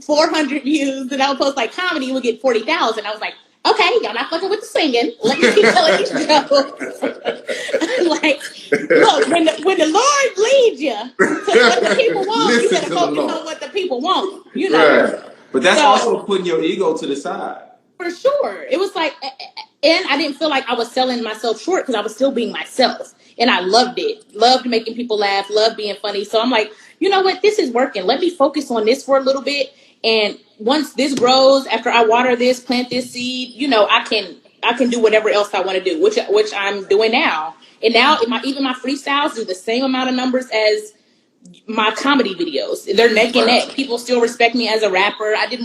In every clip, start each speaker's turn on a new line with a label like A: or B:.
A: 400 views, and I would post like comedy, would get 40,000. I was like, okay, y'all not fucking with the singing. Let me keep telling these jokes. Like, look, when the Lord leads you to what the people want, you better focus on what the people want. You know,
B: right? But that's also putting your ego to the side.
A: For sure, it was like, and I didn't feel like I was selling myself short because I was still being myself, and I loved it. Loved making people laugh. Loved being funny. So I'm like, you know what? This is working. Let me focus on this for a little bit. And once this grows, after I water this, plant this seed, you know, I can do whatever else I want to do, which I'm doing now. And now even my freestyles do the same amount of numbers as my comedy videos. They're neck and neck. People still respect me as a rapper. I do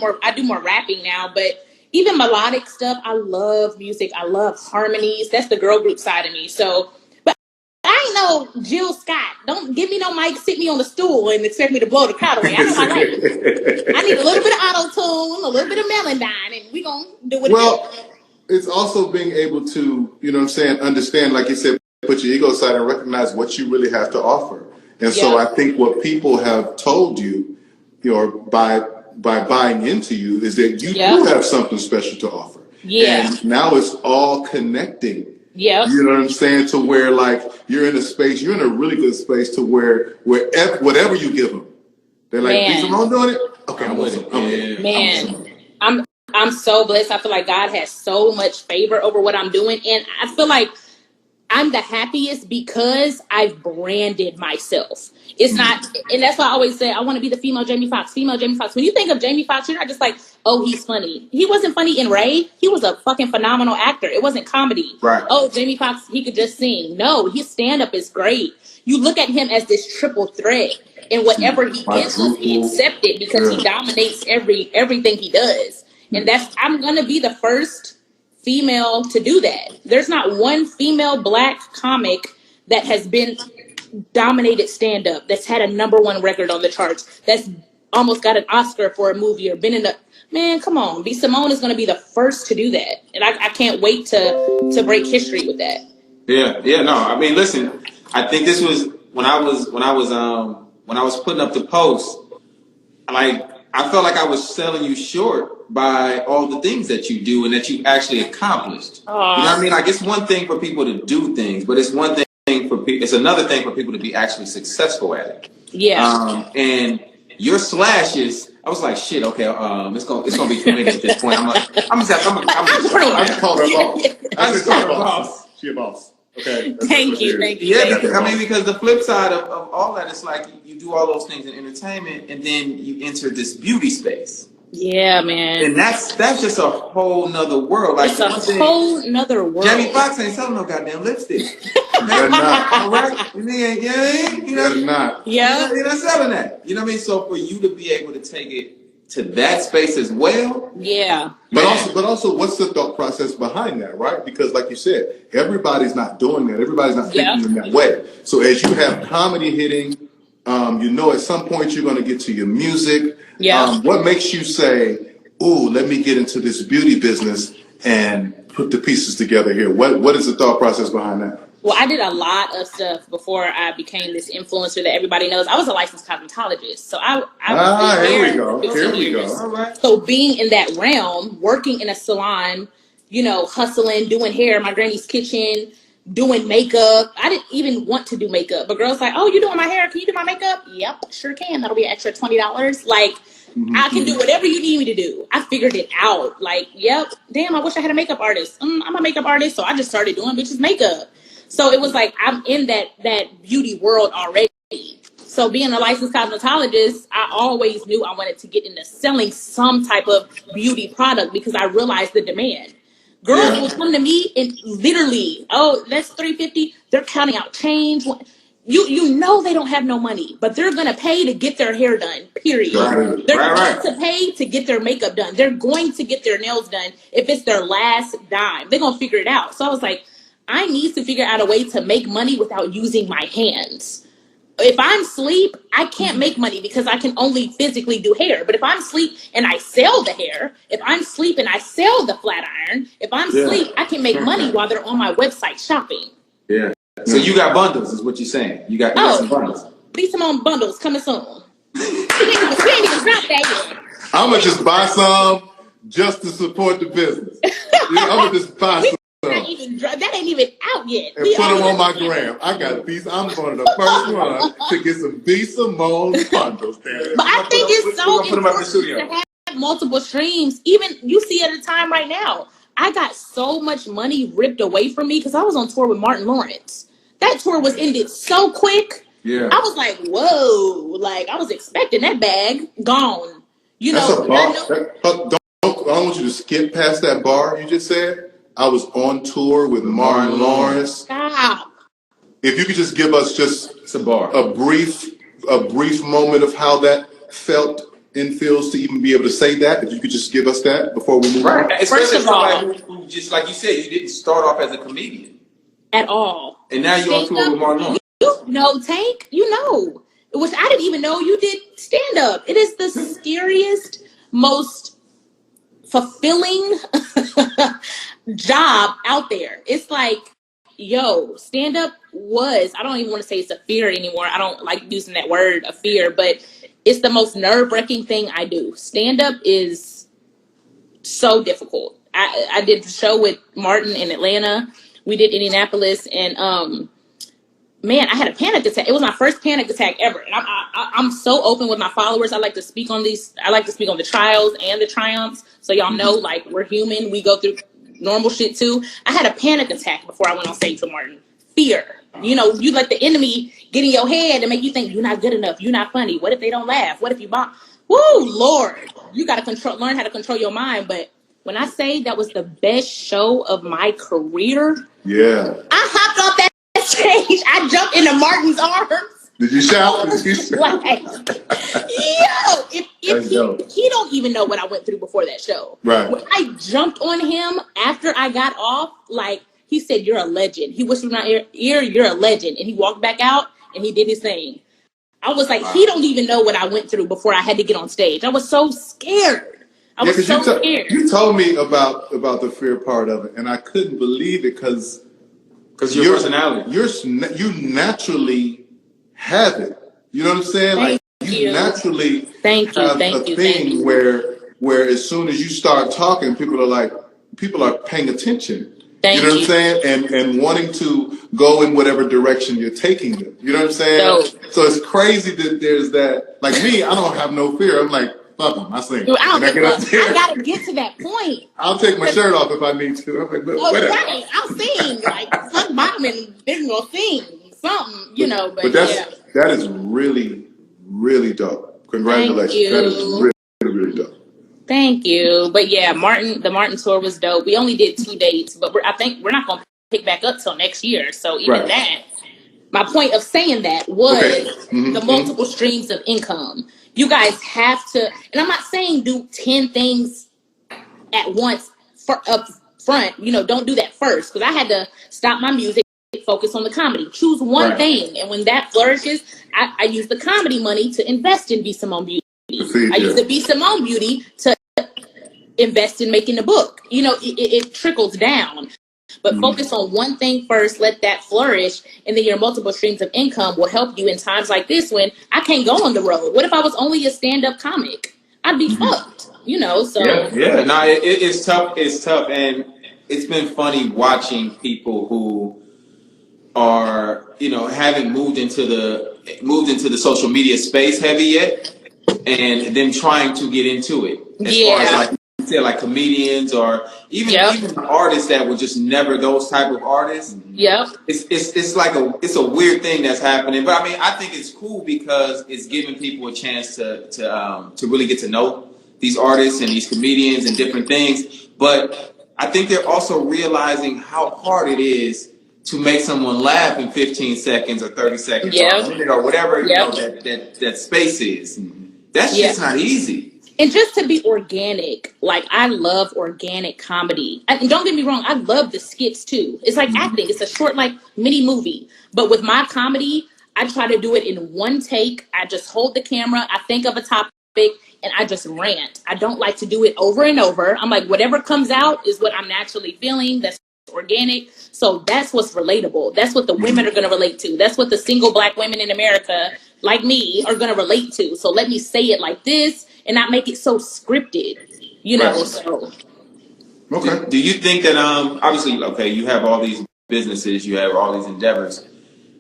A: more rapping now, but even melodic stuff, I love music. I love harmonies. That's the girl group side of me. So, but I ain't no Jill Scott. Don't give me no mic, sit me on the stool and expect me to blow the crowd away. I know my language. I need a little bit of auto-tune, a little bit of melodyne, and we gonna do what
C: it's also being able to, you know what I'm saying, understand, like you said, put your ego aside and recognize what you really have to offer. And so I think what people have told you, by buying into you, is that you do have something special to offer.
A: Yeah.
C: And now it's all connecting.
A: Yeah.
C: You know what I'm saying? To where, like, you're in a really good space to where whatever you give them, they're like, b.simone doing it? Okay, I'm with it.
A: Man, I'm so blessed. I feel like God has so much favor over what I'm doing. And I feel like I'm the happiest because I've branded myself. It's not, and that's why I always say I want to be the female Jamie Foxx. Female Jamie Foxx. When you think of Jamie Foxx, you're not just like, oh, he's funny. He wasn't funny in Ray. He was a fucking phenomenal actor. It wasn't comedy.
C: Right.
A: Oh, Jamie Foxx, he could just sing. No, his stand-up is great. You look at him as this triple threat, and whatever he gives us, he accepts it because he dominates everything he does. And I'm gonna be the first female to do that. There's not one female black comic that has been dominated stand-up, that's had a #1 record on the charts, that's almost got an Oscar for a movie or been in the... Man, come on. B.simone is going to be the first to do that. And I can't wait to break history with that.
B: Yeah, no. I mean, listen, I think this was when I was putting up the post, like, I felt like I was selling you short by all the things that you do and that you actually accomplished. You know what I mean? Like, it's one thing for people to do things, but it's it's another thing for people to be actually successful at it.
A: Yeah.
B: And your slashes, I was like, shit, okay, it's gonna be too many at this point. I'm just
C: call her boss. I just call her boss. She a boss. Okay.
A: Thank you.
B: Yeah, because the flip side of all that is like you do all those things in entertainment and then you enter this beauty space.
A: Yeah, man.
B: And that's just a whole nother world. Like,
A: it's a whole nother world.
B: Jamie Foxx ain't selling no goddamn lipstick.
C: They're not.
B: All right? They're
C: not.
A: Yeah.
B: They're not selling that. You know what I mean? So for you to be able to take it to that space as well.
A: Yeah.
C: But also, what's the thought process behind that, right? Because like you said, everybody's not doing that. Everybody's not thinking in that way. So as you have comedy hitting, at some point you're going to get to your music.
A: Yeah.
C: What makes you say, ooh, let me get into this beauty business and put the pieces together here? What is the thought process behind that?
A: Well, I did a lot of stuff before I became this influencer that everybody knows. I was a licensed cosmetologist. So I was
C: here we go.
A: All right. So being in that realm, working in a salon, hustling, doing hair, my granny's kitchen, doing makeup. I didn't even want to do makeup. But girls like, oh, you doing my hair? Can you do my makeup? Yep, sure can. That'll be an extra $20. Like, I can do whatever you need me to do. I figured it out. Like, yep, damn, I wish I had a makeup artist. I'm a makeup artist, so I just started doing bitches' makeup. So it was like I'm in that beauty world already. So being a licensed cosmetologist, I always knew I wanted to get into selling some type of beauty product because I realized the demand. Girls will come to me and literally, oh, that's $350. They're counting out change. You know they don't have no money, but they're gonna pay to get their hair done. Period.
C: Right.
A: They're going to pay to get their makeup done. They're going to get their nails done if it's their last dime. They're gonna figure it out. So I was like, I need to figure out a way to make money without using my hands. If I'm asleep, I can't make money because I can only physically do hair. But if I'm asleep and I sell the hair, if I'm asleep and I sell the flat iron, if I'm asleep, I can make money while they're on my website shopping.
B: Yeah. So you got bundles, is what you're saying. You got some bundles.
A: B.simone bundles coming soon. We ain't even dropped that yet.
C: I'm gonna just buy some just to support the business. I'm gonna just buy some.
A: That ain't even out yet.
C: And put them on my gram. I got these. I'm one of the first one to get some b.simone bundles.
A: But I think it's so important to have multiple streams. Even you see at a time right now, I got so much money ripped away from me because I was on tour with Martin Lawrence. That tour was ended so quick.
C: Yeah.
A: I was like, whoa. Like, I was expecting that bag gone. You
C: That's
A: know,
C: a bar. I don't want you to skip past that bar you just said. I was on tour with Martin Lawrence.
A: Stop.
C: If you could just give us
B: it's a bar.
C: a brief moment of how that felt and feels to even be able to say that. If you could just give us that before we move on.
B: Especially somebody who just like you said, you didn't start off as a comedian
A: at all.
B: And now you're on tour with Martin Lawrence.
A: You know, Tank, you know, which I didn't even know you did stand up. It is the scariest, most fulfilling job out there. It's like, yo, stand up I don't even want to say it's a fear anymore. I don't like using that word, a fear, but it's the most nerve-wracking thing I do. Stand up is so difficult. I did the show with Martin in Atlanta. We did Indianapolis, and man, I had a panic attack. It was my first panic attack ever. And I'm so open with my followers. I like to speak on these. I like to speak on the trials and the triumphs. So y'all know, like, we're human. We go through normal shit too. I had a panic attack before I went on stage with Martin. Fear. You know, you let the enemy get in your head and make you think you're not good enough. You're not funny. What if they don't laugh? What if you bomb? Woo, Lord. You got to learn how to control your mind. But when I say that was the best show of my career,
C: yeah,
A: I hopped off that stage. I jumped into Martin's arms.
C: Did you shout?
A: Like, yo, if he don't even know what I went through before that show.
C: Right.
A: When I jumped on him after I got off, like, he said, "You're a legend." He whispered in my ear, "You're a legend." And he walked back out and he did his thing. I was like, he don't even know what I went through before I had to get on stage. I was so scared. I was so scared.
C: You told me about the fear part of it, and I couldn't believe it because
B: your personality.
C: You naturally have it. You know what I'm saying?
A: Thank
C: like you naturally have a thing where as soon as you start talking, people are paying attention. You know what I'm saying? And wanting to go in whatever direction you're taking them. You know what I'm saying? So it's crazy that there's that. Like me, I don't have no fear. I'm like, fuck them, I sing.
A: Dude, I gotta get to that point.
C: I'll take my shirt off if I need to. I'm like, whatever.
A: Right, I'll sing. Like, fuck bottom and they're gonna sing something, you know. But
C: that is really, really dope. Congratulations. That is really, really dope.
A: Thank you. But yeah, the Martin tour was dope. We only did 2 dates, but I think we're not going to pick back up till next year. So even that, my point of saying that was the multiple streams of income. You guys have to, and I'm not saying do 10 things at once up front. You know, don't do that first, because I had to stop my music, focus on the comedy. Choose one thing, and when that flourishes, I use the comedy money to invest in b.simone Beauty. I use the b.simone Beauty to invest in making the book. You know, it trickles down. But focus on one thing first, let that flourish, and then your multiple streams of income will help you in times like this when I can't go on the road. What if I was only a stand-up comic? I'd be fucked, you know? So
B: yeah. No, it's tough. It's tough, and it's been funny watching people who are, you know, haven't moved into the social media space heavy yet, and then trying to get into it. As far as like you said, like comedians or even artists that were just never those type of artists.
A: Yep.
B: It's like it's a weird thing that's happening. But I mean, I think it's cool because it's giving people a chance to really get to know these artists and these comedians and different things. But I think they're also realizing how hard it is to make someone laugh in 15 seconds or 30 seconds or a minute or whatever you know, that space is. That's just not easy.
A: And just to be organic, like, I love organic comedy. And don't get me wrong, I love the skits too. It's like acting. It's a short, like, mini movie. But with my comedy, I try to do it in one take. I just hold the camera, I think of a topic, and I just rant. I don't like to do it over and over. I'm like, whatever comes out is what I'm naturally feeling. That's organic. So that's what's relatable. That's what the women are going to relate to. That's what the single black women in America like me are going to relate to. So let me say it like this, and not make it so scripted, you know.
B: Right.
A: So
C: Okay.
B: Do you think that obviously, okay, you have all these businesses, you have all these endeavors.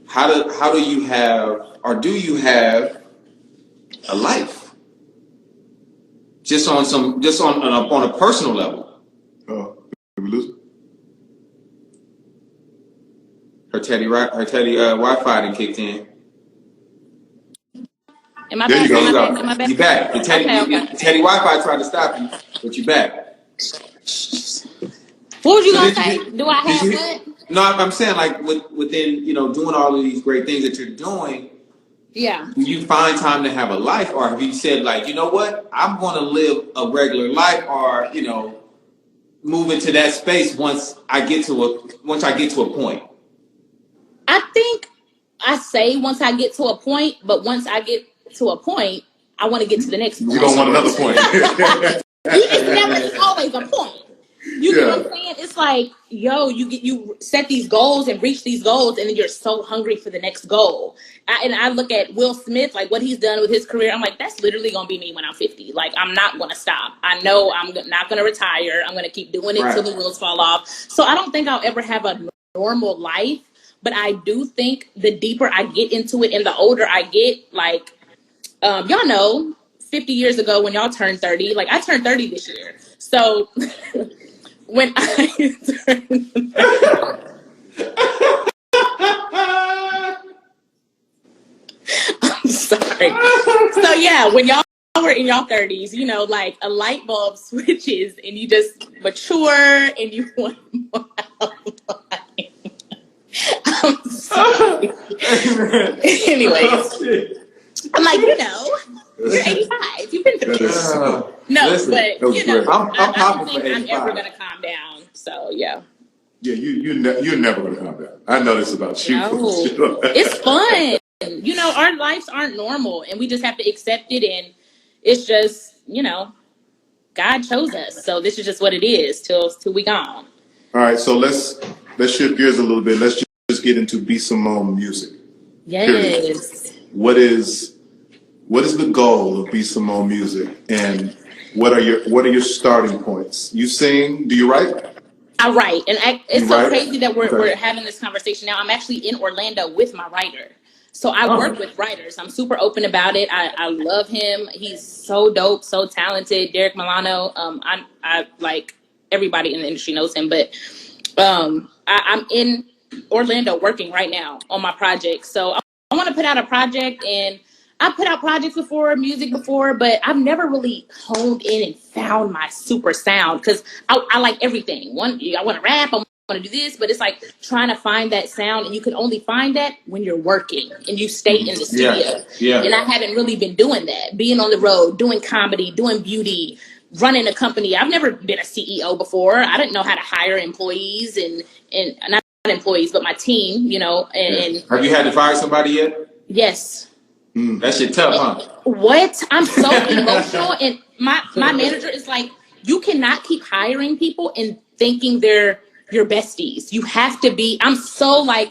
B: How do you have, or do you have a life? Just on a personal level.
C: Oh, did we lose it?
B: Her Teddy Wi-Fi done kicked in.
A: am I
C: There
A: back?
C: you
B: There
A: Am
B: you
A: I
C: go.
A: back? Am
B: go.
A: I back?
B: You back.
A: Okay.
B: The Teddy Wi-Fi tried to stop you, but you back.
A: What was you
B: So
A: gonna say? Do I
B: did
A: have
B: you?
A: what?
B: No, I'm saying like within doing all of these great things that you're doing.
A: Yeah.
B: Do you find time to have a life, or have you said like, you know what, I'm going to live a regular life, or move into that space once I get to a point?
A: I think I say once I get to a point, but once I get to a point, I want to get to the next
C: You
A: point.
C: don't want another point.
A: It's always a point. You get what I'm
C: Yeah.
A: saying? It's like, you set these goals and reach these goals, and then you're so hungry for the next goal. I look at Will Smith, like what he's done with his career. I'm like, that's literally gonna be me when I'm 50. Like, I'm not gonna stop. I know I'm not gonna retire. I'm gonna keep doing it till the wheels fall off. So I don't think I'll ever have a normal life. But I do think the deeper I get into it and the older I get, like, y'all know, 50 years ago when y'all turned 30, like I turned 30 this year. So when I turned 30, I'm sorry. So yeah, when y'all were in y'all 30s, like a light bulb switches and you just mature and you want more life. I'm sorry. Anyways, I'm like, you're 85. You've been through this. No,
C: Listen,
A: but
B: I'm
A: I don't
B: popping for
A: think I'm
B: 85.
A: ever gonna calm down. So yeah.
C: Yeah, you're never gonna calm down. I know this about you.
A: No, it's fun. Our lives aren't normal, and we just have to accept it. And it's just, God chose us, so this is just what it is till we gone.
C: All right, so let's shift gears a little bit. Let's just get into b.simone music. Period.
A: Yes.
C: What is the goal of b.simone music, and what are your starting points? You sing? Do you write?
A: I write, and it's
C: You
A: so
C: write?
A: crazy that we're
C: Okay.
A: having this conversation now. I'm actually in Orlando with my writer, so I work with writers. I'm super open about it. I love him. He's so dope, so talented. Derek Milano. I like, everybody in the industry knows him, but I'm in Orlando working right now on my project. So I want to put out a project, and I put out projects before, music before, but I've never really honed in and found my super sound, because I like everything. I want to rap, I want to do this, but it's like trying to find that sound, and you can only find that when you're working and you stay in the studio.
B: Yeah.
A: And I haven't really been doing that, being on the road, doing comedy, doing beauty, running a company. I've never been a CEO before. I didn't know how to hire employees and not employees, but my team, and
B: Have you had to fire somebody yet?
A: yes.
B: That shit tough, huh?
A: What? I'm so emotional, and my manager is like, you cannot keep hiring people and thinking they're your besties. You have to be. I'm so like,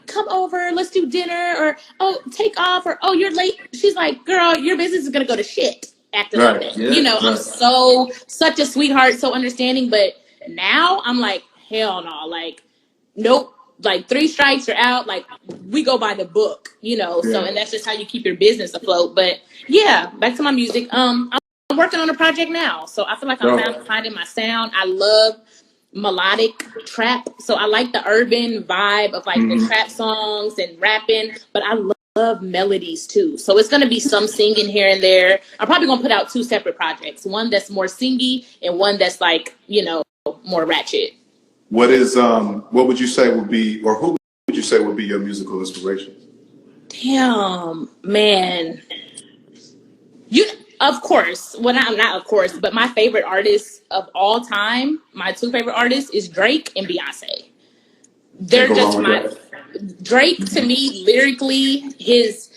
A: come over, let's do dinner, or oh, take off, or oh, you're late. She's like, girl, your business is gonna go to shit after
C: Right.
A: that. I'm such a sweetheart, so understanding, but now I'm like, hell no, like, nope. Like 3 strikes, you're out. Like, we go by the book, so, and that's just how you keep your business afloat. But yeah, back to my music. I'm working on a project now, so I feel like I'm finding my sound. I love melodic trap, so I like the urban vibe of like the trap songs and rapping, but I love melodies too. So it's gonna be some singing here and there. I'm probably gonna put out 2 separate projects, one that's more singy and one that's like, more ratchet.
C: What would you say would be, or who would you say would be your musical inspiration?
A: Damn, man. Of course, but my favorite artists of all time, my 2 favorite artists is Drake and Beyonce. They're just Drake, to me, lyrically, his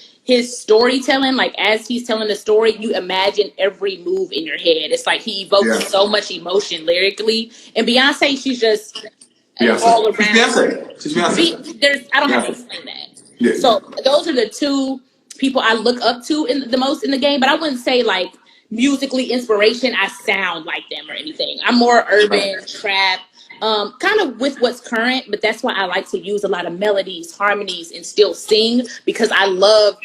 A: storytelling, like as he's telling the story, you imagine every move in your head. It's like he evokes so much emotion lyrically. And Beyonce, she's just all around.
B: She's Beyonce.
A: I don't have to explain that.
C: Yeah.
A: So those are the 2 people I look up to the most in the game. But I wouldn't say like musically inspiration, I sound like them or anything. I'm more urban, trap, kind of with what's current, but that's why I like to use a lot of melodies, harmonies, and still sing, because I love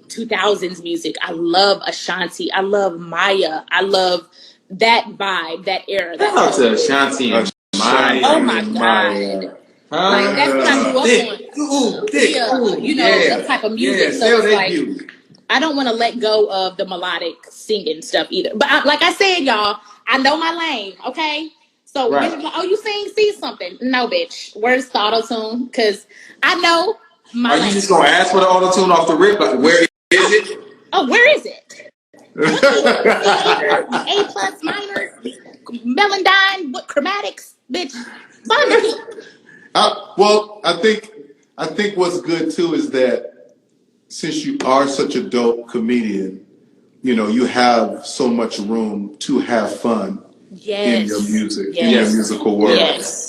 A: 2000s music. I love Ashanti. I love Maya. I love that vibe, that era.
B: Shout out to Ashanti and Maya.
A: Oh my God. Like, that's what I grew up on. You know, that type of music. So it's like, I don't want to let go of the melodic singing stuff either. But like I said, y'all, I know my lane, okay? So when you're like, oh, you see something. No, bitch. Where's the auto-tune? Because I know my lane.
B: Are you just going to ask for the auto-tune off the rip? Like, where is it?
A: Oh, where is it? A plus minor, melandine, what chromatics, bitch?
C: Well, I think what's good too is that since you are such a dope comedian, you know, you have so much room to have fun in your music, in your musical world.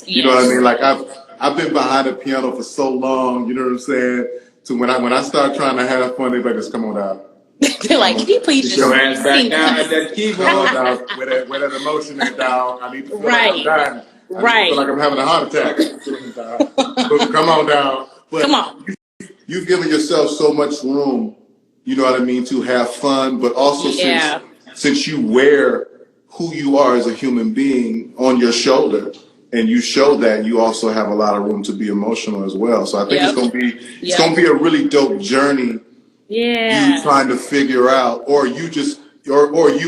C: You know what I mean? Like I've been behind the piano for so long, you know what I'm saying? So when I start trying to have fun, they're like, just come on out.
A: They're like, can you please
B: just your hands back down at that keyboard?
C: Down, where that emotion is down. I need to feel like I'm dying. I feel like I'm having a heart attack. Come on down. But
A: come on.
C: You've given yourself so much room, you know what I mean, to have fun, but also since you wear who you are as a human being on your shoulder, and you show that, you also have a lot of room to be emotional as well. So I think it's gonna be a really dope journey.
A: Yeah.
C: You trying to figure out, or you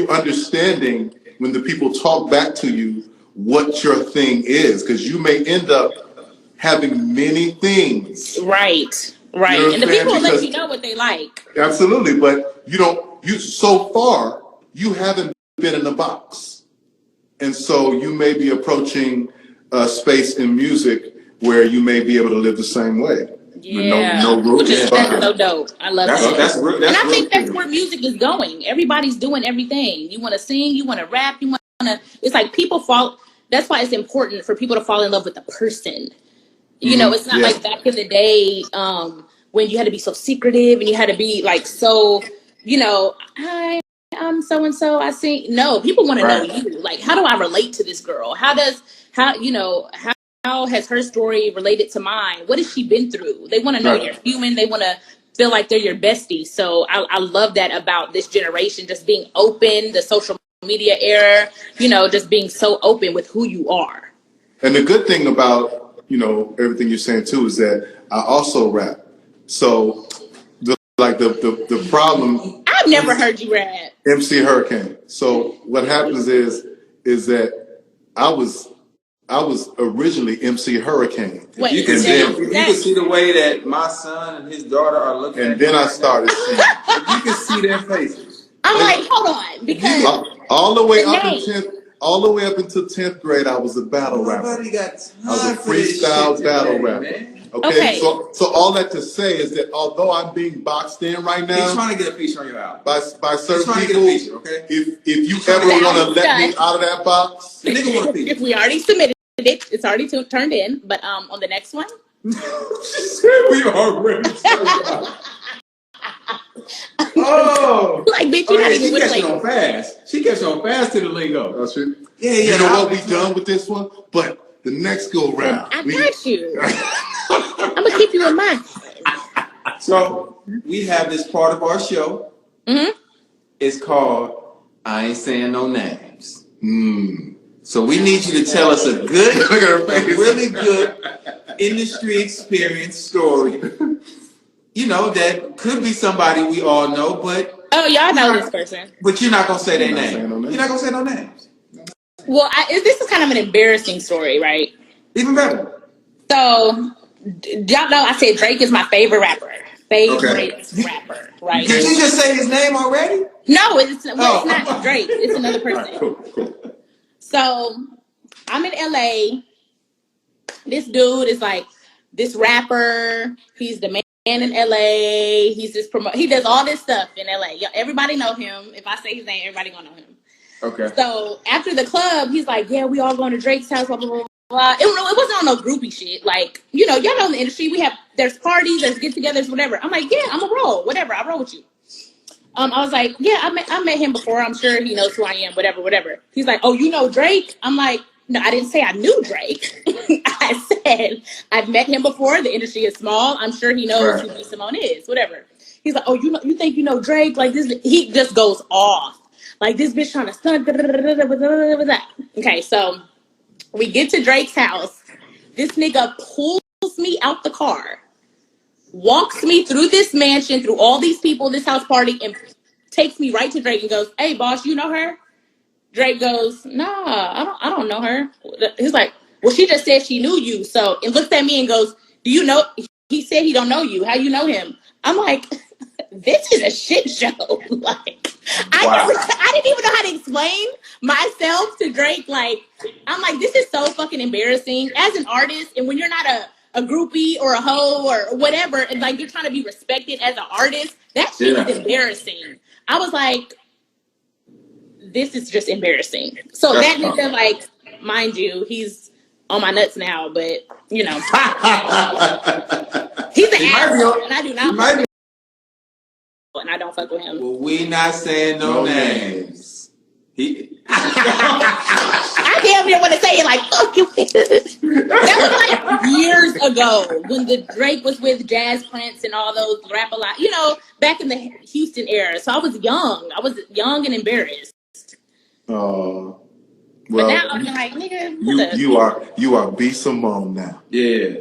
C: understanding when the people talk back to you what your thing is, because you may end up having many things.
A: Right. Right. You know, and the people will let you know what they like.
C: Absolutely. But so far, you haven't been in the box. And so you may be approaching a space in music where you may be able to live the same way.
A: Yeah.
C: No rules.
A: That's so dope. I love that.
B: That's
A: and I think that's where music is going. Everybody's doing everything. You want to sing, you want to rap, you want to, it's like that's why it's important for people to fall in love with the person. You know, it's not like back in the day when you had to be so secretive and you had to be like so, you know, hi, I'm so and so. I sing. No, people want to know you. Like, how do I relate to this girl? How has her story related to mine? What has she been through? They want to know you're human. They want to feel like they're your bestie. So I love that about this generation, just being open, the social media era, you know, just being so open with who you are.
C: And the good thing about, you know, everything you're saying too is that I also rap. So the problem.
A: I've never heard you rap.
C: MC Hurricane. So what happens is that I was originally MC Hurricane.
B: Wait, you can see the way that my son and his daughter are looking.
C: And then I started singing.
B: You can see their faces.
A: I'm like, hold on, because
C: all the way up until 10th grade, I was a battle rapper. I was a freestyle battle rapper. Man. Okay. So all that to say is that although I'm being boxed in right now,
B: he's trying to get a feature on your album
C: by certain people. If you ever want to let me out of that box,
B: the nigga want a feature.
A: If we already submitted it, it's already turned in. But on the next one,
B: we already turned it. Oh,
A: like bitch, you not even
B: she catching on fast. She catching on fast to the lingo.
C: That's it.
B: Yeah.
C: You know what we done with this one, but the next go round,
A: I got you. I'm gonna keep you in mind.
B: So we have this part of our show.
A: Mm-hmm.
B: It's called I Ain't Saying No Names. So we need you to tell us a really good industry experience story. You know, that could be somebody we all know, but
A: y'all know this person.
B: But you're not gonna say their name. You're not gonna say no names.
A: Well, this is kind of an embarrassing story, right?
B: Even better.
A: So, y'all know I said Drake is my favorite rapper. Rapper, right?
B: Did you just say his name already?
A: No, it's not Drake. It's another person. Cool. So, I'm in LA. This dude is like this rapper. He's the man in LA. He's this he does all this stuff in LA. Everybody know him. If I say his name, everybody gonna know him.
B: Okay.
A: So after the club, he's like, yeah, we all going to Drake's house, blah, blah, blah, blah. It wasn't on no groupie shit. Like, you know, y'all know in the industry, there's parties, there's get-togethers, whatever. I'm like, yeah, I'm a roll, whatever. I roll with you. I was like, yeah, I met him before. I'm sure he knows who I am, whatever. He's like, oh, you know Drake? I'm like, no, I didn't say I knew Drake. I said, I've met him before. The industry is small. I'm sure he knows who b.simone is, whatever. He's like, oh, you think you know Drake? Like this, he just goes off. Like this bitch trying to stunt. Okay, so we get to Drake's house. This nigga pulls me out the car, walks me through this mansion, through all these people, this house party, and takes me right to Drake and goes, "Hey, boss, you know her?" Drake goes, "Nah, I don't know her." He's like, "Well, she just said she knew you." So it looks at me and goes, "Do you know?" He said he don't know you. How you know him? I'm like, this is a shit show. Like, I didn't even know how to explain myself to Drake. Like, I'm like, this is so fucking embarrassing as an artist. And when you're not a groupie or a hoe or whatever, and like you're trying to be respected as an artist, that shit is embarrassing. I was like, this is just embarrassing. So that nigga, like, mind you, he's on my nuts now, but you know, he's an asshole, and I do not fuck with him, and I don't fuck with him.
B: Well, we not saying no names.
A: I damn near want to say it like, fuck you. That was like years ago when the Drake was with Jazz Prince and all those rap a lot, you know, back in the Houston era. So I was young and embarrassed.
C: Oh.
A: But
C: Well,
A: now I'm like, nigga,
C: you are b.simone now.
B: Yeah.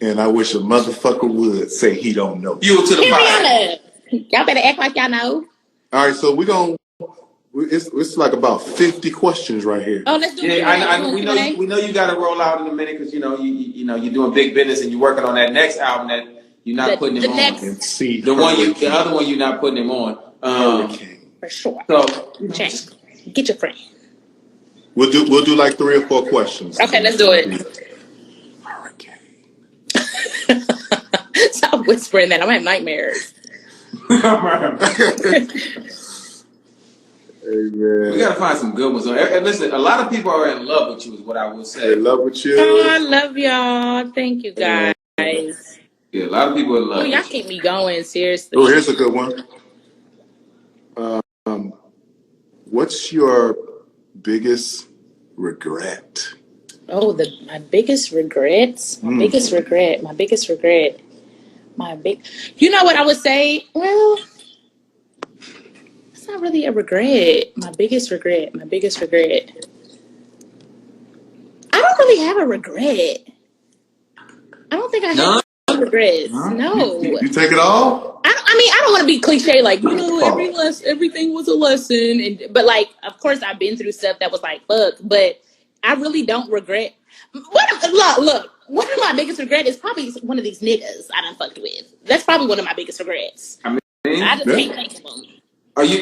C: And I wish a motherfucker would say he don't know.
B: You to the fire.
A: Y'all better act like y'all know.
C: All right, so it's like about 50 questions right here.
A: Oh, let's do it.
B: Yeah, we know you got to roll out in a minute because you know you're doing big business and you're working on that next album that you're not putting him on.
C: And see
B: the other one you're not putting him on.
A: For sure.
B: So
A: get your friend.
C: We'll do like 3 or 4 questions.
A: Okay, let's do it.
C: Hurricane.
A: Stop whispering that. I'm having nightmares.
C: Hey, man.
B: We gotta find some good ones. And listen, a lot of people are in love with you, is what I will say.
C: They love with you.
A: Oh, I love y'all. Thank you, guys.
B: Yeah, a lot of people are in love.
A: Oh, y'all keep me going. Seriously.
C: Oh, here's a good one. What's your biggest regret?
A: Oh, my biggest regrets. You know what I would say? Well, it's not really a regret. My biggest regret. I don't really have a regret. I don't think I have any regrets. No.
C: You take it all?
A: I don't want to be cliche, like, you know, everything was a lesson. But, like, of course, I've been through stuff that was like, fuck. But I really don't regret. Look, one of my biggest regrets is probably one of these niggas I done fucked with. That's probably one of my biggest regrets. I just can't think of them.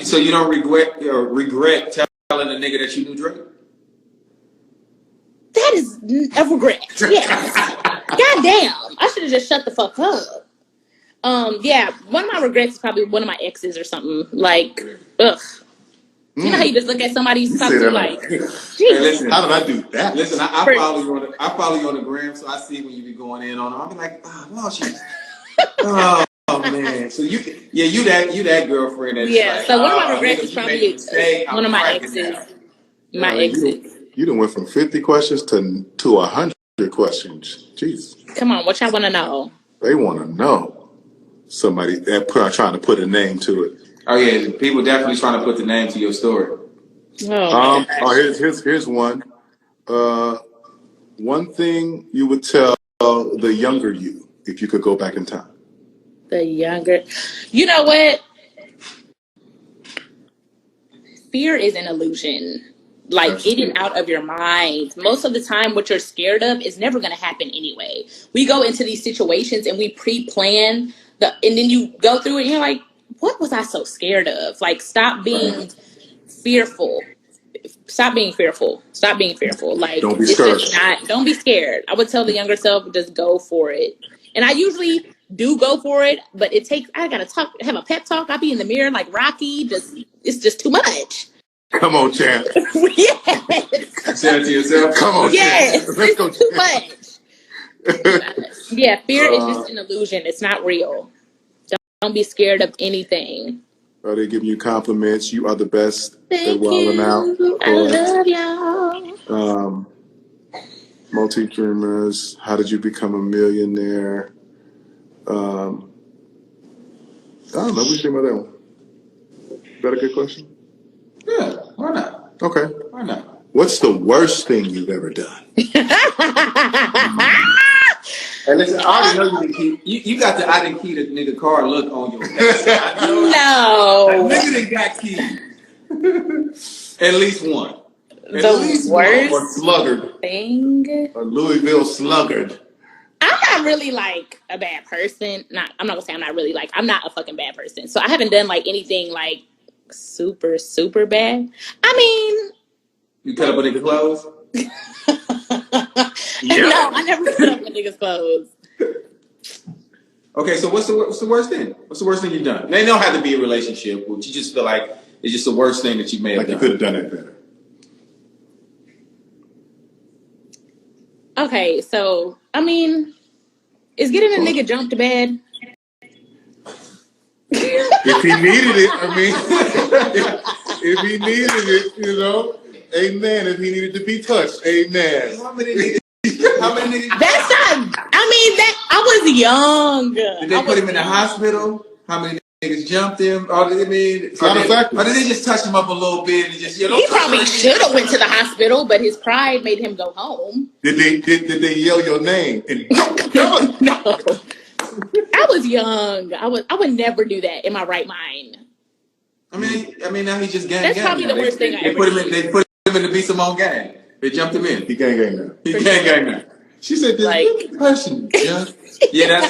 B: So you don't regret telling a nigga that you knew Drake?
A: That is a regret. Yes. Goddamn. I should have just shut the fuck up. Yeah, one of my regrets is probably one of my exes or something. Like, ugh. You know how you just look at somebody you talk to like, geez.
B: Hey, listen,
C: how did I do that?
B: Listen, I follow you on the gram, so I see when you be going in on them. I'll be like, oh man. So you that girlfriend that's
A: so one of my regrets is probably one of my exes. My exes.
C: You done went from 50 questions to 100 questions. Jeez.
A: Come on, what y'all want to know?
C: They want to know. Somebody trying to put a name to it.
B: Oh yeah, people definitely trying to put the name to your story.
C: Here's one. One thing you would tell the younger you if you could go back in time.
A: The younger, you know what? Fear is an illusion. Like, getting out of your mind. Most of the time, what you're scared of is never going to happen anyway. We go into these situations and we pre-plan, and then you go through it and you're like, what was I so scared of? Like, stop being fearful. Stop being fearful. Like,
C: don't be scared.
A: Don't be scared. I would tell the younger self, just go for it. And I usually do go for it, but I got to have a pep talk. I be in the mirror like Rocky. It's just too much.
C: Come on, champ.
A: Yes.
B: Say it to yourself.
C: Come on,
A: yes.
C: champ. Let's go.
A: Too much. Yeah, fear is just an illusion. It's not real. Don't be scared of anything.
C: Are they giving you compliments? You are the best. They're
A: Thank
C: wilding out.
A: you.
C: Of
A: I
C: course.
A: love y'all.
C: Multi-dreamers. How did you become a millionaire? Um, I don't know. What do you think about that one? Is that a good question?
B: Yeah, why not?
C: Okay.
B: Why not?
C: What's the worst thing you've ever done?
B: And listen, I already know you didn't keep. You got the I didn't keep the nigga car look on your face. I know
A: No.
B: that nigga done got keys. At least one. At
A: The
B: least one.
C: Or
A: worst
C: sluggard.
A: thing.
C: A Louisville sluggard.
A: I'm not really like a bad person. I'm not gonna say I'm not really like I'm not a fucking bad person. So I haven't done like anything like super, super bad. I mean,
B: You cut up a nigga clothes?
A: no, I never put up a nigga's clothes.
B: Okay, so what's the worst thing? What's the worst thing you've done? They don't have to be a relationship, but you just feel like it's just the worst thing that you may have done.
C: You could have done it better.
A: Okay, so I mean, is getting a nigga jumped bad?
C: If he needed it, I mean, if he needed it, you know, amen. If he needed to be touched, amen.
B: How many niggas? How many niggas?
A: That's not. I mean, that I was young.
B: Did they put him in the hospital? How many niggas jumped him? Or did they just touch him up a little bit and just
A: He probably should have went to the hospital, but his pride made him go home.
C: Did they yell your name?
A: No. I was young. I would never do that in my right mind.
B: I mean, now he's just gang.
A: That's probably the worst thing I ever did.
B: They put him in the b.simone gang. They jumped him in.
C: He gang now.
B: He gang now.
C: She said, "This
A: Like,
C: person just
B: that's yeah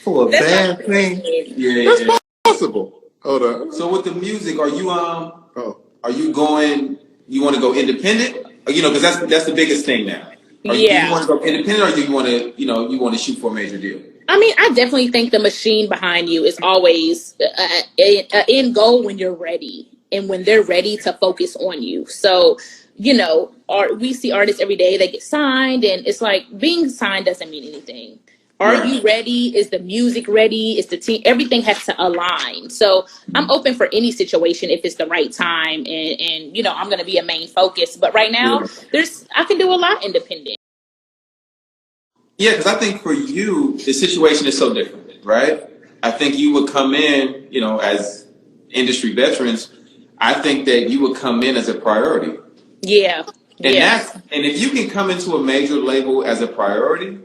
C: for a bad thing."
B: Yeah.
C: That's possible. Hold on.
B: So with the music, are you
C: Oh.
B: are you going? You want to go independent? You know, because that's the biggest thing now. Do you want to go independent, or do you want to you want to shoot for a major deal?
A: I mean, I definitely think the machine behind you is always an end goal when you're ready and when they're ready to focus on you. So, you know, we see artists every day, they get signed, and it's like being signed doesn't mean anything. Are you ready? Is the music ready? Is the team? Everything has to align. So I'm open for any situation if it's the right time, and you know, I'm going to be a main focus. But right now, I can do a lot independent.
B: Yeah, because I think for you, the situation is so different, right? I think you would come in, you know, as industry veterans. I think that you would come in as a priority.
A: Yeah.
B: And if you can come into a major label as a priority,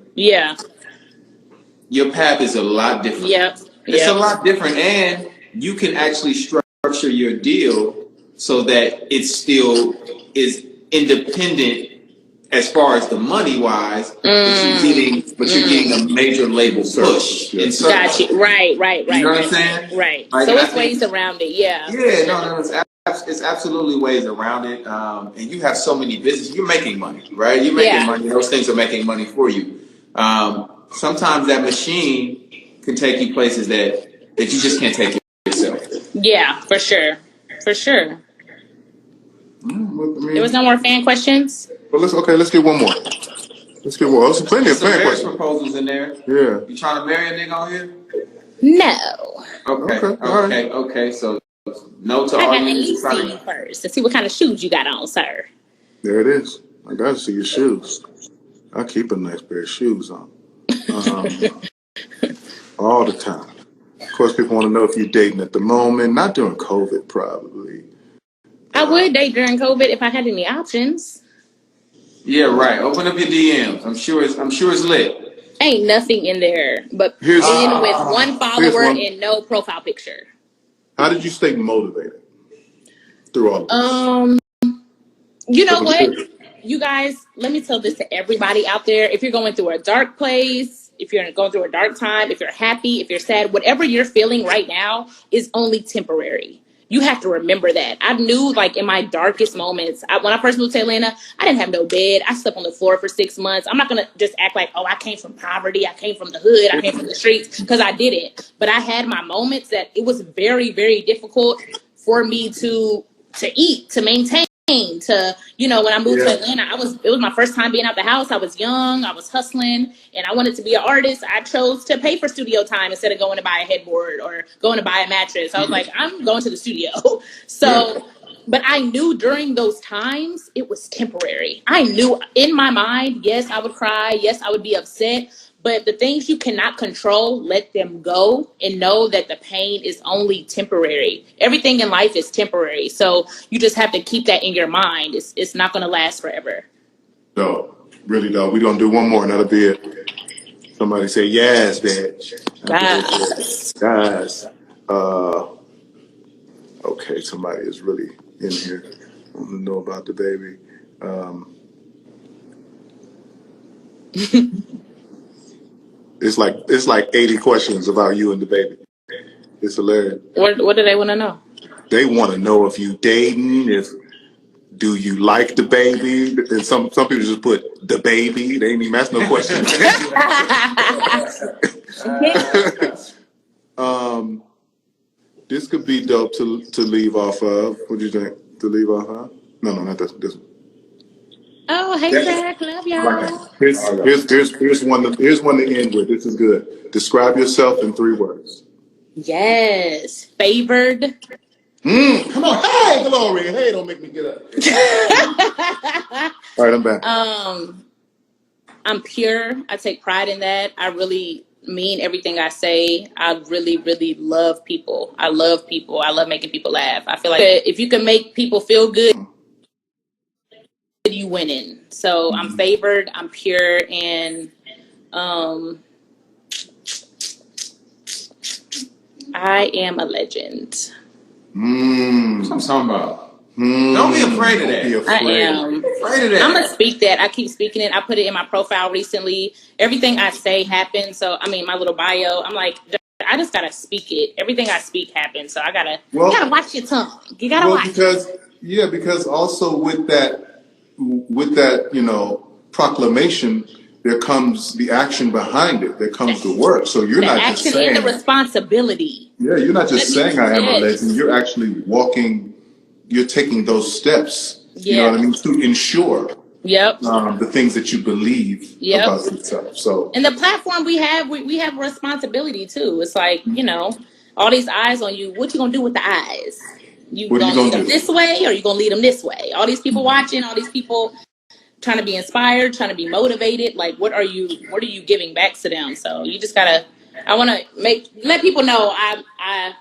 B: your path is a lot different. It's a lot different, and you can actually structure your deal so that it still is independent as far as the money wise, but you're getting a major label push.
A: Got you. Right.
B: You know what I'm saying?
A: Right.
B: Like,
A: so it's ways around it. Yeah.
B: No, it's absolutely ways around it. And you have so many businesses. You're making money, right? You're making money. Those things are making money for you. Sometimes that machine can take you places that you just can't take yourself.
A: Yeah, for sure. There was no more fan questions?
C: Well, let's get one more. There's plenty of fan questions.
B: Proposals in there.
C: Yeah.
B: You trying to marry a nigga on here?
A: No.
B: Okay. So no to all
A: I gotta at least see you first to see what kind of shoes you got on, sir.
C: There it is. I gotta see your shoes. I keep a nice pair of shoes on. All the time. Of course, people want to know if you're dating at the moment. Not during COVID, probably.
A: I would date during COVID if I had any options.
B: Yeah, right. Open up your DMs. I'm sure it's lit.
A: Ain't nothing in there but with one follower and no profile picture.
C: How did you stay motivated through all of this?
A: You know what? You guys, let me tell this to everybody out there. If you're going through a dark place, if you're going through a dark time, if you're happy, if you're sad, whatever you're feeling right now is only temporary. You have to remember that. I knew, like, in my darkest moments, when I first moved to Atlanta, I didn't have no bed. I slept on the floor for 6 months. I'm not going to just act like, oh, I came from poverty. I came from the hood. I came from the streets, because I didn't. But I had my moments that it was very, very difficult for me to eat, to maintain. to, when I moved to Atlanta, it was my first time being out the house. I was young, I was hustling, and I wanted to be an artist. I chose to pay for studio time instead of going to buy a headboard or going to buy a mattress. I was like, I'm going to the studio. So, but I knew during those times it was temporary. I knew in my mind, yes, I would cry. Yes, I would be upset. But the things you cannot control, let them go and know that the pain is only temporary. Everything in life is temporary. So you just have to keep that in your mind. It's not going to last forever.
C: No, really don't. We're going to do one more and that'll be it. Somebody say, yes, bitch. Yes. Okay, somebody is really in here. I want to know about the baby. It's like 80 questions about you and the baby. It's hilarious.
A: What do they want to know?
C: They want to know if you dating, do you like the baby? And some people just put the baby. They ain't even ask no questions. This could be dope to leave off of. What do you think? To leave off of? No, not this one.
A: Oh, hey Zach, love y'all.
C: Here's one to end with. This is good. Describe yourself in 3 words.
A: Yes, favored.
C: Come on, hey, Glory, hey, don't make me get up. All right, I'm back.
A: I'm pure. I take pride in that. I really mean everything I say. I really, really love people. I love people. I love making people laugh. I feel like if you can make people feel good, you winning. So I'm favored. I'm pure, and I am a legend.
B: That's what I'm talking about. Don't be afraid of that.
A: I am
B: afraid of that.
A: I'm gonna speak that. I keep speaking it. I put it in my profile recently. Everything I say happens. So I mean, my little bio. I'm like, I just gotta speak it. Everything I speak happens. So you gotta watch your tongue. You gotta watch.
C: Because also with that, proclamation, there comes the action behind it. There comes the work. So you're not just saying. The action and the
A: responsibility.
C: Yeah, you're not just saying I am a legend. You're actually walking. You're taking those steps. You know what I mean, to ensure. The things that you believe about yourself. So, and
A: the platform we have a responsibility too. It's like, all these eyes on you. What you gonna do with the eyes? You gonna lead them this way, or you gonna lead them this way? All these people watching, all these people trying to be inspired, trying to be motivated. Like, what are you giving back to them? So you just gotta. I want to let people know I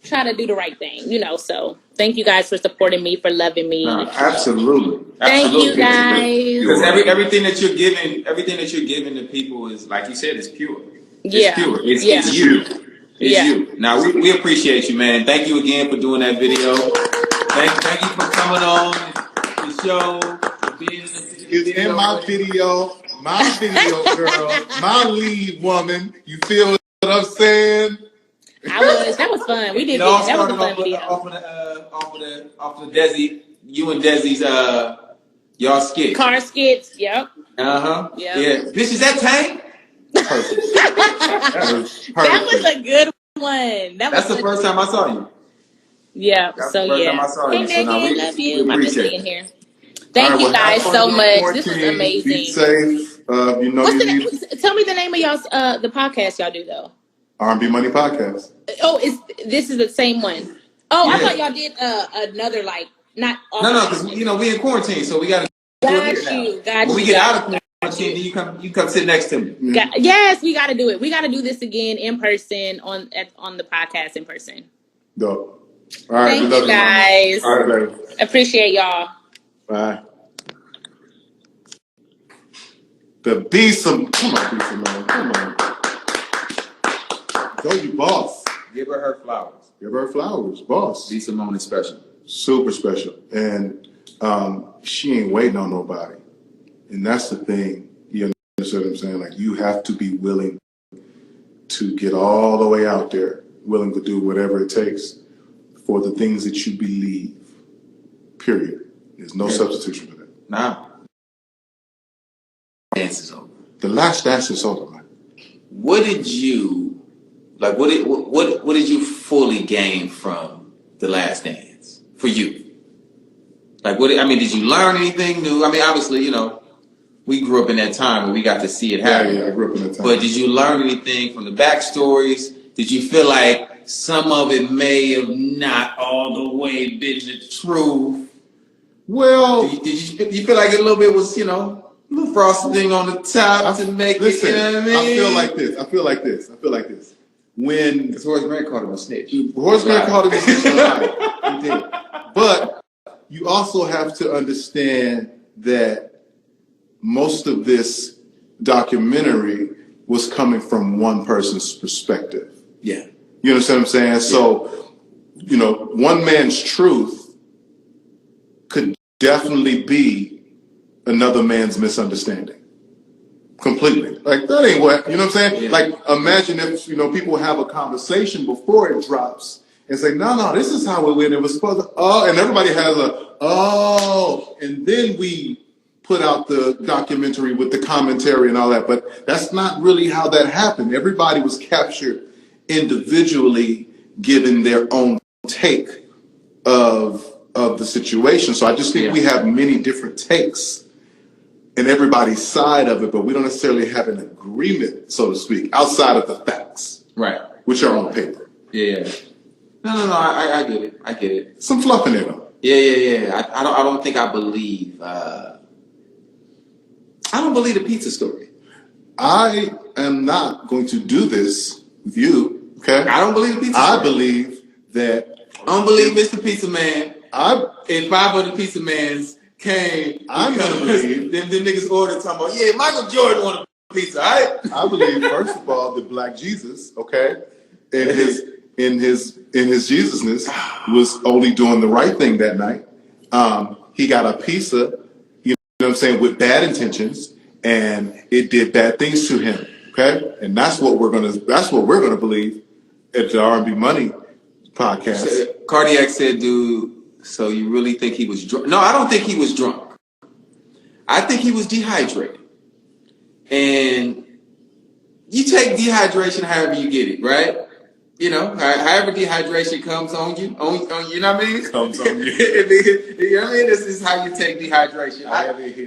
A: try to do the right thing, So thank you guys for supporting me, for loving me.
C: Absolutely.
A: Thank you guys.
B: Because everything that you're giving to people is, like you said, is pure. It's pure. It's you. It's you. Now we appreciate you, man. Thank you again for doing that video. Thank you for coming on the show.
C: It's in my video, girl, my lead woman. You feel what I'm saying?
A: That was fun. We did that. That was a fun video.
B: Off of the Desi, you and Desi's y'all skit.
A: Car skits, yep.
B: Yep. Yeah. Bitch, is that Tank?
C: Perfect.
A: That was a good one.
B: That's the first time I saw you.
A: Yeah.
B: That's the first time I saw you.
A: Hey, Megan, love you. My best being here. Thank you
C: well,
A: guys so much. This was amazing.
C: Be safe. Tell
A: me the name of y'all's the podcast y'all do though.
C: R&B Money Podcast.
A: Oh, this is the same one. Oh, yeah. I thought y'all did another not.
B: No, because we in quarantine, so we got to do it here now. When we get out of quarantine, then you come sit next to me.
A: Yes, we got to do it. We got to do this again in person on the podcast in person.
C: Dope. All right,
A: thank you guys.
C: All right, baby.
A: Appreciate y'all.
C: Bye. The b.simone. Come on, b.simone. Come on. Go, you boss.
B: Give her flowers.
C: Give her flowers, boss.
B: b.simone is special.
C: Super special. And she ain't waiting on nobody. And that's the thing. You understand what I'm saying? Like, you have to be willing to get all the way out there, willing to do whatever it takes for the things that you believe. Period. There's no substitution for that.
B: Nah. Dance is over.
C: The last dance is over, man.
B: What did you what did you fully gain from the last dance for you? Like, did you learn anything new? I mean, obviously, we grew up in that time where we got to see it happen.
C: Yeah, I grew up in that time.
B: But did you learn anything from the backstories? Did you feel like some of it may have not all the way been the truth?
C: Well,
B: did you feel like a little bit was, a little frosting on the top to make it, you know what I mean?
C: I feel like this. When...
B: Because Horace Grant called him a snitch.
C: Horace Grant called him a snitch. He did. But you also have to understand that most of this documentary was coming from one person's perspective.
B: Yeah.
C: You understand what I'm saying? Yeah. So, one man's truth could definitely be another man's misunderstanding. Completely. Like, that ain't what, you know what I'm saying? Yeah. Like, imagine if, people have a conversation before it drops and say, no, this is how it went. It was supposed to, and everybody has and then we put out the documentary with the commentary and all that. But that's not really how that happened. Everybody was captured individually, given their own take of the situation. So I just think we have many different takes in everybody's side of it, but we don't necessarily have an agreement, so to speak, outside of the facts.
B: Right.
C: Which are on paper.
B: Yeah. No, I get it.
C: Some fluff in there, though.
B: Yeah. I don't think I believe... I don't believe the pizza story.
C: I am not going to do this with you, okay?
B: I don't believe the pizza story.
C: I believe that...
B: I don't believe Mr. Pizza Man and 5 other Pizza Mans came...
C: I'm going to believe...
B: Them niggas ordered talking about, Michael Jordan wanted a pizza, all right?
C: I believe, first of all, that Black Jesus, okay, in his Jesusness, was only doing the right thing that night. He got a pizza... You know what I'm saying, with bad intentions, and it did bad things to him. Okay, and that's what we're gonna believe at the R&B Money podcast.
B: So, Cardiac said, "Dude, so you really think he was drunk?" No, I don't think he was drunk. I think he was dehydrated, and you take dehydration however you get it, right? However dehydration comes on you, you know what I mean?
C: Comes on you.
B: You know what I mean? This is how you take dehydration.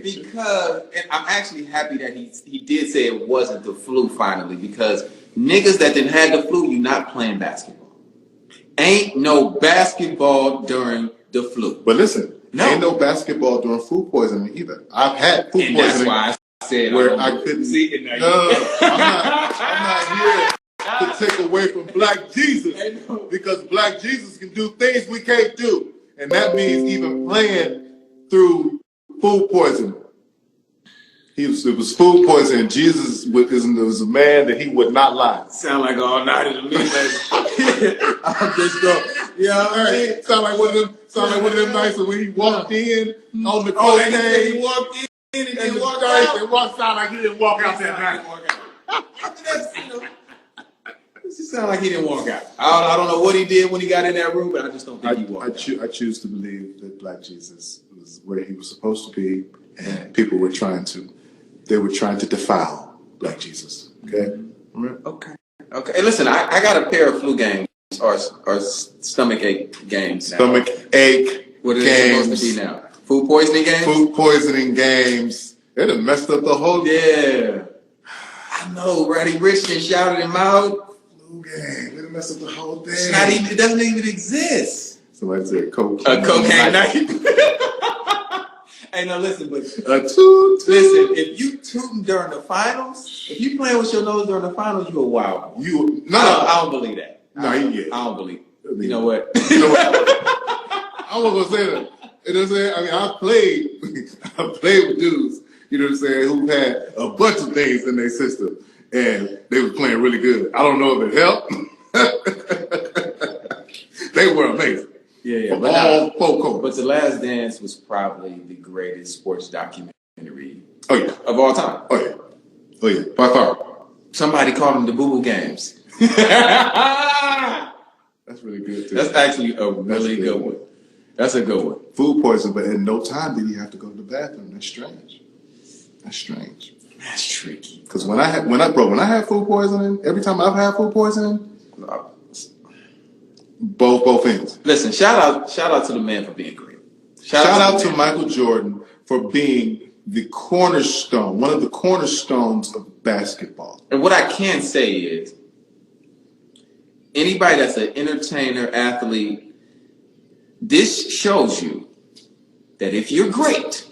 B: Because, and I'm actually happy that he did say it wasn't the flu finally, because niggas that didn't have the flu, you not playing basketball. Ain't no basketball during the flu.
C: But listen, ain't no basketball during food poisoning either. I've had food poisoning.
B: That's why I said
C: where I couldn't
B: see it.
C: I'm not here to take away from Black Jesus, because Black Jesus can do things we can't do, and that means even playing through food poisoning. It was food poisoning. Jesus was a man that he would not lie.
B: Sound like all night to me, baby. I'm just going.
C: Sound like one of them nights when he walked in on the cocaine.
B: He walked in and
C: then
B: walked out.
C: It walked out like he didn't walk out that night.
B: It sounds like he didn't walk out. I don't know what he did when he got in that room, but I just don't think he walked out.
C: I choose to believe that Black Jesus was where he was supposed to be, and people were trying to defile Black Jesus. Okay?
B: Okay. Hey, listen, I got a pair of flu games or stomach ache games now.
C: Stomach ache
B: What is
C: games.
B: it supposed to be now? Food poisoning games?
C: Food poisoning games. They done messed up the whole...
B: Yeah. I know, Roddy Richmond shouted him out.
C: Game. They messed up the whole thing.
B: It doesn't even exist.
C: Somebody said cocaine.
B: A cocaine night. Hey, no, listen, but
C: listen,
B: if you tooting during the finals, if you playing with your nose during the finals, you a wild one. I don't believe that.
C: No,
B: I don't believe it. You know what?
C: I wasn't gonna say that. You know what I'm saying? I mean, I played with dudes, you know what I'm saying, who had a bunch of things in their system. And they were playing really good. I don't know if it helped. They were amazing.
B: Yeah. But The Last Dance was probably the greatest sports documentary of all time.
C: Oh yeah. By far.
B: Somebody called them the Boo Boo Games.
C: That's really good too.
B: That's actually a really good one. That's a good one.
C: Food poisoning, but in no time did he have to go to the bathroom. That's strange.
B: That's tricky.
C: Because when I had food poisoning, every time I've had food poisoning, both ends.
B: Listen, shout out to the man for being great.
C: Shout out to Michael Jordan for being the cornerstone, one of the cornerstones of basketball.
B: And what I can say is, anybody that's an entertainer, athlete, this shows you that if you're great,